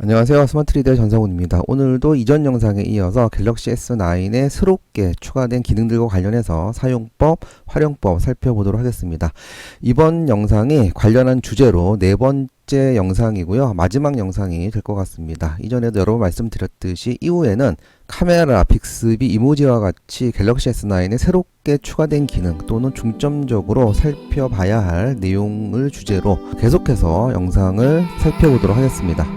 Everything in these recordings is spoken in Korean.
안녕하세요. 스마트리더의 전성훈입니다. 오늘도 이전 영상에 이어서 갤럭시 S9에 새롭게 추가된 기능들과 관련해서 사용법, 활용법 살펴보도록 하겠습니다. 이번 영상이 관련한 주제로 네 번째 영상이고요. 마지막 영상이 될 것 같습니다. 이전에도 여러 번 말씀드렸듯이 이후에는 카메라, 빅스비, 이모지와 같이 갤럭시 S9에 새롭게 추가된 기능 또는 중점적으로 살펴봐야 할 내용을 주제로 계속해서 영상을 살펴보도록 하겠습니다.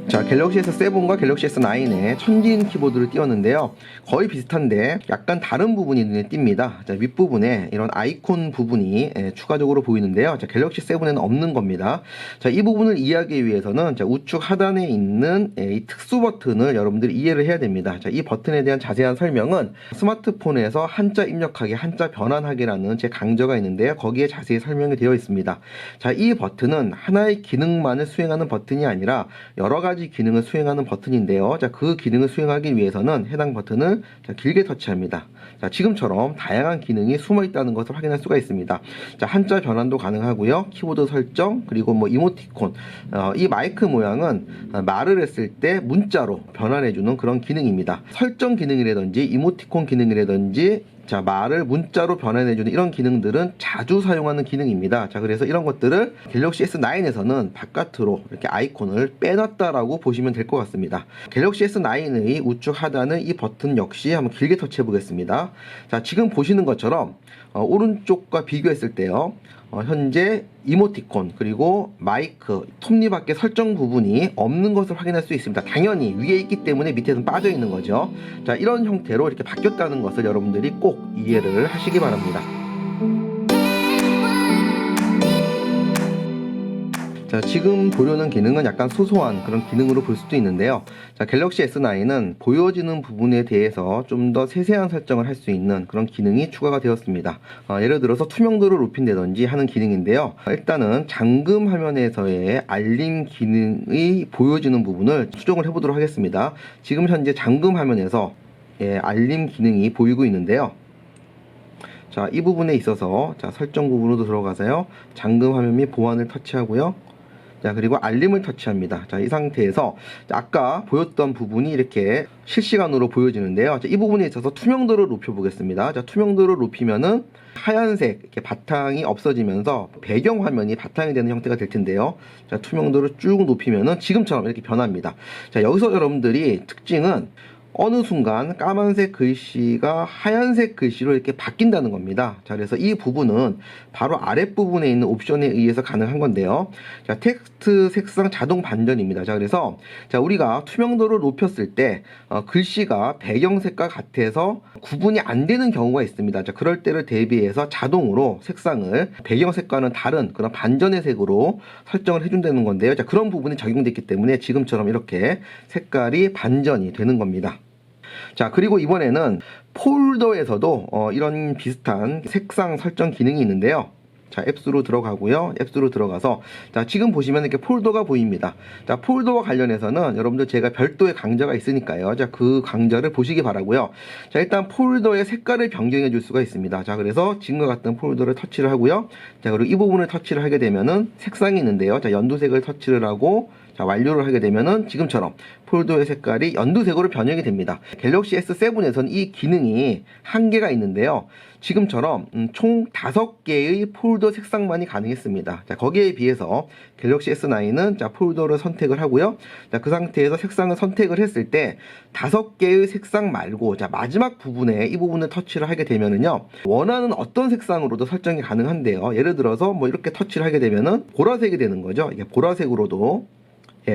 자, 갤럭시 S7과 갤럭시 S9에 천진 키보드를 띄웠는데요. 거의 비슷한데 약간 다른 부분이 눈에 띕니다. 자, 윗부분에 이런 아이콘 부분이 추가적으로 보이는데요. 자, 갤럭시 7에는 없는 겁니다. 자, 이 부분을 이해하기 위해서는 자, 우측 하단에 있는 이 특수 버튼을 여러분들이 이해를 해야 됩니다. 자, 이 버튼에 대한 자세한 설명은 스마트폰에서 한자 입력하기, 한자 변환하기라는 제 강좌가 있는데요. 거기에 자세히 설명이 되어 있습니다. 자, 이 버튼은 하나의 기능만을 수행하는 버튼이 아니라 여러 가지 기능을 수행하는 버튼인데요. 자, 그 기능을 수행하기 위해서는 해당 버튼을 길게 터치합니다. 자, 지금처럼 다양한 기능이 숨어 있다는 것을 확인할 수가 있습니다. 자, 한자 변환도 가능하고요. 키보드 설정, 그리고 이모티콘. 이 마이크 모양은 말을 했을 때 문자로 변환해주는 그런 기능입니다. 설정 기능이라든지 이모티콘 기능이라든지 자, 말을 문자로 변환해주는 이런 기능들은 자주 사용하는 기능입니다. 자, 그래서 이런 것들을 갤럭시 S9에서는 바깥으로 이렇게 아이콘을 빼놨다라고 보시면 될 것 같습니다. 갤럭시 S9의 우측 하단의 이 버튼 역시 한번 길게 터치해 보겠습니다. 자, 지금 보시는 것처럼 오른쪽과 비교했을 때요. 현재 이모티콘 그리고 마이크, 톱니바퀴 설정 부분이 없는 것을 확인할 수 있습니다. 당연히 위에 있기 때문에 밑에는 빠져 있는 거죠. 자, 이런 형태로 이렇게 바뀌었다는 것을 여러분들이 꼭 이해를 하시기 바랍니다. 자, 지금 보려는 기능은 약간 소소한 그런 기능으로 볼 수도 있는데요. 자, 갤럭시 S9은 보여지는 부분에 대해서 좀 더 세세한 설정을 할 수 있는 그런 기능이 추가가 되었습니다. 예를 들어서 투명도를 높인다든지 하는 기능인데요. 일단은 잠금 화면에서의 알림 기능이 보여지는 부분을 수정을 해보도록 하겠습니다. 지금 현재 잠금 화면에서 알림 기능이 보이고 있는데요. 자, 이 부분에 있어서 자, 설정 부분으로 들어가서요. 잠금 화면 및 보안을 터치하고요. 자, 그리고 알림을 터치합니다. 자, 이 상태에서 아까 보였던 부분이 이렇게 실시간으로 보여지는데요. 자, 이 부분에 있어서 투명도를 높여 보겠습니다. 자, 투명도를 높이면은 하얀색 이렇게 바탕이 없어지면서 배경 화면이 바탕이 되는 형태가 될 텐데요. 자, 투명도를 쭉 높이면은 지금처럼 이렇게 변합니다. 자, 여기서 여러분들이 특징은 어느 순간 까만색 글씨가 하얀색 글씨로 이렇게 바뀐다는 겁니다. 자, 그래서 이 부분은 바로 아랫부분에 있는 옵션에 의해서 가능한 건데요. 자, 텍스트 색상 자동 반전입니다. 자, 그래서 자, 우리가 투명도를 높였을 때 글씨가 배경색과 같아서 구분이 안 되는 경우가 있습니다. 자, 그럴 때를 대비해서 자동으로 색상을 배경색과는 다른 그런 반전의 색으로 설정을 해준다는 건데요. 자, 그런 부분이 적용됐기 때문에 지금처럼 이렇게 색깔이 반전이 되는 겁니다. 자, 그리고 이번에는 폴더에서도 이런 비슷한 색상 설정 기능이 있는데요. 자, 앱스로 들어가고요. 앱스로 들어가서 자, 지금 보시면 이렇게 폴더가 보입니다. 자, 폴더와 관련해서는 여러분들 제가 별도의 강좌가 있으니까요. 자, 그 강좌를 보시기 바라고요. 자, 일단 폴더의 색깔을 변경해 줄 수가 있습니다. 자, 그래서 지금과 같은 폴더를 터치를 하고요. 자, 그리고 이 부분을 터치를 하게 되면은 색상이 있는데요. 자, 연두색을 터치를 하고 자, 완료를 하게 되면은 지금처럼 폴더의 색깔이 연두색으로 변형이 됩니다. 갤럭시 S7에서는 이 기능이 한계가 있는데요. 지금처럼 총 5개의 폴더 색상만이 가능했습니다. 자, 거기에 비해서 갤럭시 S9은 자, 폴더를 선택을 하고요. 자, 그 상태에서 색상을 선택을 했을 때 5개의 색상 말고 자, 마지막 부분에 이 부분을 터치를 하게 되면은요. 원하는 어떤 색상으로도 설정이 가능한데요. 예를 들어서 이렇게 터치를 하게 되면은 보라색이 되는 거죠. 이게 보라색으로도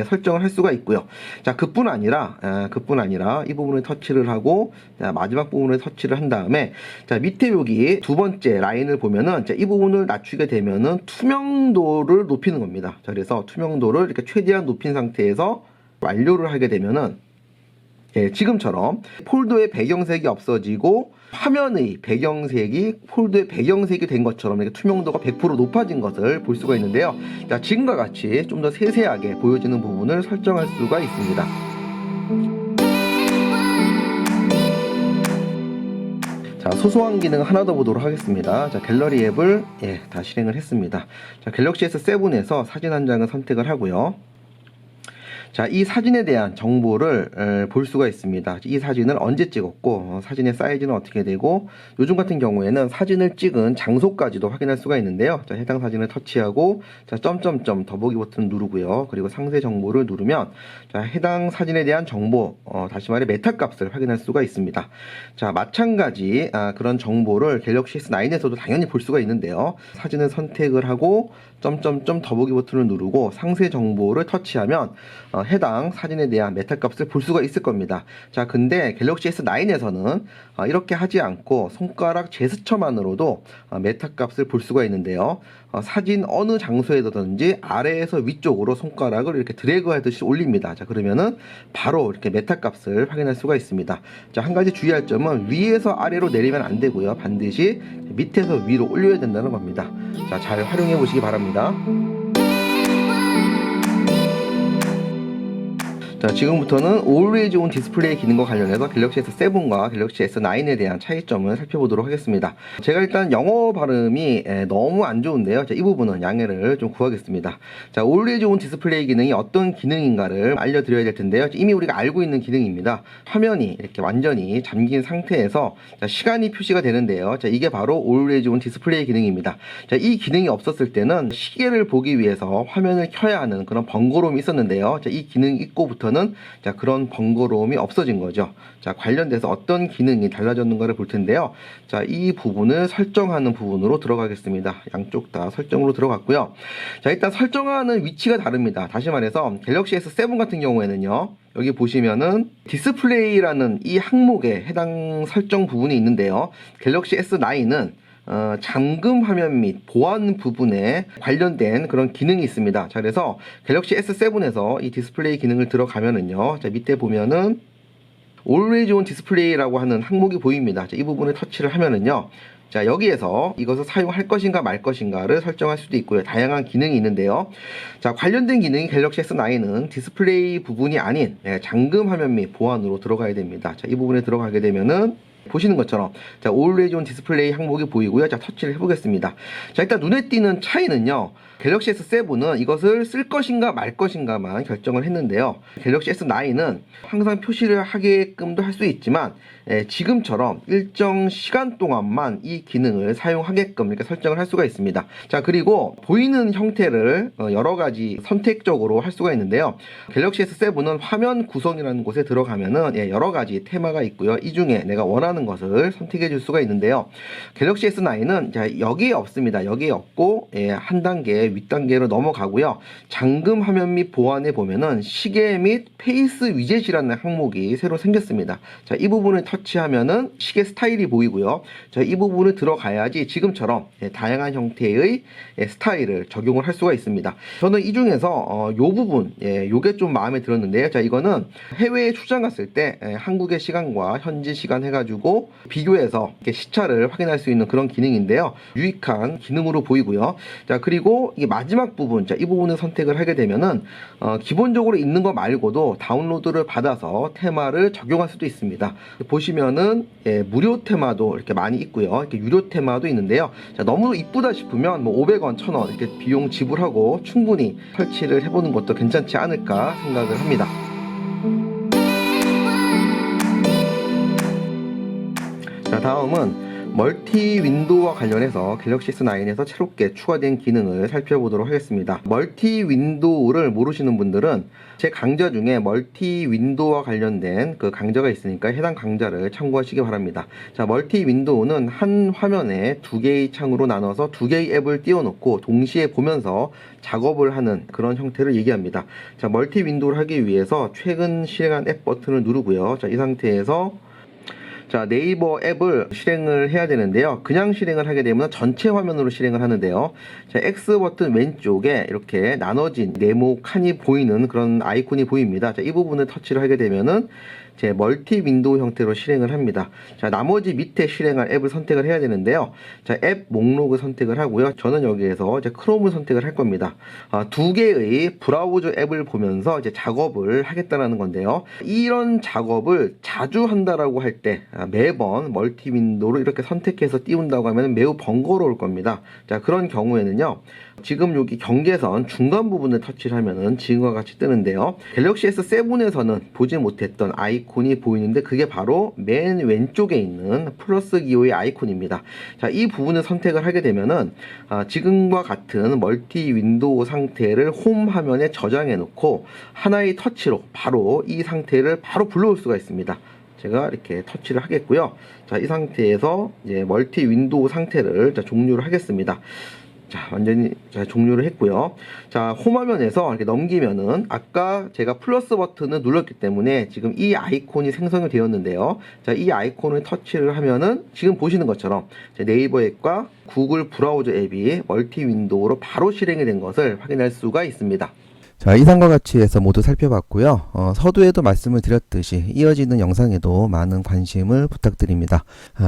설정을 할 수가 있고요. 자, 그뿐 아니라 이 부분을 터치를 하고 자, 마지막 부분을 터치를 한 다음에 자, 밑에 여기 두 번째 라인을 보면은 자, 이 부분을 낮추게 되면은 투명도를 높이는 겁니다. 자, 그래서 투명도를 이렇게 최대한 높인 상태에서 완료를 하게 되면은 지금처럼 폴더의 배경색이 없어지고 화면의 배경색이 폴더의 배경색이 된 것처럼 이렇게 투명도가 100% 높아진 것을 볼 수가 있는데요. 자, 지금과 같이 좀 더 세세하게 보여지는 부분을 설정할 수가 있습니다. 자, 소소한 기능 하나 더 보도록 하겠습니다. 자, 갤러리 앱을 다 실행을 했습니다. 자, 갤럭시 S7에서 사진 한 장을 선택을 하고요. 자, 이 사진에 대한 정보를 볼 수가 있습니다. 이 사진을 언제 찍었고 사진의 사이즈는 어떻게 되고, 요즘 같은 경우에는 사진을 찍은 장소까지도 확인할 수가 있는데요. 자, 해당 사진을 터치하고 자, 점점점 더보기 버튼을 누르고요. 그리고 상세 정보를 누르면 자, 해당 사진에 대한 정보, 다시 말해 메타 값을 확인할 수가 있습니다. 자, 마찬가지 그런 정보를 갤럭시 S9에서도 당연히 볼 수가 있는데요. 사진을 선택을 하고 점점점 더보기 버튼을 누르고 상세 정보를 터치하면 해당 사진에 대한 메타 값을 볼 수가 있을 겁니다. 자, 근데 갤럭시 S9에서는 이렇게 하지 않고 손가락 제스처만으로도 메타 값을 볼 수가 있는데요. 사진 어느 장소에든지 아래에서 위쪽으로 손가락을 이렇게 드래그 하듯이 올립니다. 자, 그러면은 바로 이렇게 메타 값을 확인할 수가 있습니다. 자, 한 가지 주의할 점은 위에서 아래로 내리면 안 되고요. 반드시 밑에서 위로 올려야 된다는 겁니다. 자, 잘 활용해 보시기 바랍니다. 자, 지금부터는 Always On 디스플레이 기능과 관련해서 갤럭시 S7과 갤럭시 S9에 대한 차이점을 살펴보도록 하겠습니다. 제가 일단 영어 발음이 너무 안 좋은데요. 자, 이 부분은 양해를 좀 구하겠습니다. 자, Always On 디스플레이 기능이 어떤 기능인가를 알려드려야 될 텐데요. 이미 우리가 알고 있는 기능입니다. 화면이 이렇게 완전히 잠긴 상태에서 자, 시간이 표시가 되는데요. 자, 이게 바로 Always On 디스플레이 기능입니다. 자, 이 기능이 없었을 때는 시계를 보기 위해서 화면을 켜야 하는 그런 번거로움이 있었는데요. 자, 이 기능이 있고부터는 자, 그런 번거로움이 없어진 거죠. 자, 관련돼서 어떤 기능이 달라졌는가를 볼 텐데요. 자, 이 부분을 설정하는 부분으로 들어가겠습니다. 양쪽 다 설정으로 들어갔고요. 자, 일단 설정하는 위치가 다릅니다. 다시 말해서 갤럭시 S7 같은 경우에는요, 여기 보시면은 디스플레이라는 이 항목에 해당 설정 부분이 있는데요. 갤럭시 S9은 잠금 화면 및 보안 부분에 관련된 그런 기능이 있습니다. 자, 그래서 갤럭시 S7에서 이 디스플레이 기능을 들어가면은요, 자, 밑에 보면은 Always On 디스플레이라고 하는 항목이 보입니다. 자, 이 부분을 터치를 하면은요, 자, 여기에서 이것을 사용할 것인가 말 것인가를 설정할 수도 있고요. 다양한 기능이 있는데요. 자, 관련된 기능이 갤럭시 S9은 디스플레이 부분이 아닌 잠금 화면 및 보안으로 들어가야 됩니다. 자, 이 부분에 들어가게 되면은 보시는 것처럼 자, Always On 디스플레이 항목이 보이고요. 자, 터치를 해보겠습니다. 자, 일단 눈에 띄는 차이는요, 갤럭시 S7은 이것을 쓸 것인가 말 것인가만 결정을 했는데요. 갤럭시 S9은 항상 표시를 하게끔도 할 수 있지만 지금처럼 일정 시간 동안만 이 기능을 사용하게끔 이렇게 설정을 할 수가 있습니다. 자, 그리고 보이는 형태를 여러 가지 선택적으로 할 수가 있는데요. 갤럭시 S7은 화면 구성이라는 곳에 들어가면은 여러 가지 테마가 있고요. 이 중에 내가 원하는 것을 선택해 줄 수가 있는데요. 갤럭시 S9은 자, 여기에 없습니다. 여기에 없고 한 단계 윗단계로 넘어가고요. 잠금 화면 및 보안에 보면은 시계 및 페이스 위젯이라는 항목이 새로 생겼습니다. 자, 이 부분을 터치하면은 시계 스타일이 보이고요. 자, 이 부분을 들어가야지 지금처럼 다양한 형태의 스타일을 적용을 할 수가 있습니다. 저는 이 중에서 요 부분, 요게 좀 마음에 들었는데요. 자, 이거는 해외에 출장 갔을 때 한국의 시간과 현지 시간 해가지고 비교해서 이렇게 시차를 확인할 수 있는 그런 기능인데요. 유익한 기능으로 보이고요. 자, 그리고 이게 마지막 부분, 자, 이 부분을 선택을 하게 되면은 기본적으로 있는 거 말고도 다운로드를 받아서 테마를 적용할 수도 있습니다. 보시면은 무료 테마도 이렇게 많이 있고요. 이렇게 유료 테마도 있는데요. 자, 너무 이쁘다 싶으면 뭐 500원, 1000원 이렇게 비용 지불하고 충분히 설치를 해보는 것도 괜찮지 않을까 생각을 합니다. 자, 다음은 멀티 윈도우와 관련해서 갤럭시 S9에서 새롭게 추가된 기능을 살펴보도록 하겠습니다. 멀티 윈도우를 모르시는 분들은 제 강좌 중에 멀티 윈도우와 관련된 그 강좌가 있으니까 해당 강좌를 참고하시기 바랍니다. 자, 멀티 윈도우는 한 화면에 두 개의 창으로 나눠서 두 개의 앱을 띄워놓고 동시에 보면서 작업을 하는 그런 형태를 얘기합니다. 자, 멀티 윈도우를 하기 위해서 최근 실행한 앱 버튼을 누르고요. 자, 이 상태에서 자, 네이버 앱을 실행을 해야 되는데요. 그냥 실행을 하게 되면 전체 화면으로 실행을 하는데요. 자, X 버튼 왼쪽에 이렇게 나눠진 네모 칸이 보이는 그런 아이콘이 보입니다. 자, 이 부분을 터치를 하게 되면은 제 멀티 윈도우 형태로 실행을 합니다. 자, 나머지 밑에 실행할 앱을 선택을 해야 되는데요. 자, 앱 목록을 선택을 하고요. 저는 여기에서 이제 크롬을 선택을 할 겁니다. 두 개의 브라우저 앱을 보면서 이제 작업을 하겠다라는 건데요. 이런 작업을 자주 한다라고 할 때 매번 멀티 윈도우를 이렇게 선택해서 띄운다고 하면 매우 번거로울 겁니다. 자, 그런 경우에는요. 지금 여기 경계선 중간 부분을 터치를 하면은 지금과 같이 뜨는데요. 갤럭시 S7에서는 보지 못했던 아이콘이 보이는데 그게 바로 맨 왼쪽에 있는 플러스 기호의 아이콘입니다. 자, 이 부분을 선택을 하게 되면은 지금과 같은 멀티 윈도우 상태를 홈 화면에 저장해 놓고 하나의 터치로 바로 이 상태를 바로 불러올 수가 있습니다. 제가 이렇게 터치를 하겠고요. 자, 이 상태에서 이제 멀티 윈도우 상태를 종료를 하겠습니다. 자, 완전히 종료를 했고요. 자, 홈 화면에서 이렇게 넘기면은 아까 제가 플러스 버튼을 눌렀기 때문에 지금 이 아이콘이 생성이 되었는데요. 자, 이 아이콘을 터치를 하면은 지금 보시는 것처럼 네이버 앱과 구글 브라우저 앱이 멀티 윈도우로 바로 실행이 된 것을 확인할 수가 있습니다. 자, 이상과 같이 해서 모두 살펴봤고요. 서두에도 말씀을 드렸듯이 이어지는 영상에도 많은 관심을 부탁드립니다.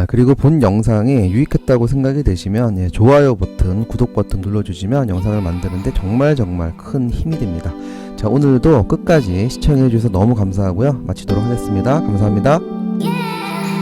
그리고 본 영상이 유익했다고 생각이 되시면 좋아요 버튼, 구독 버튼 눌러주시면 영상을 만드는데 정말 큰 힘이 됩니다. 자, 오늘도 끝까지 시청해 주셔서 너무 감사하고요. 마치도록 하겠습니다. 감사합니다.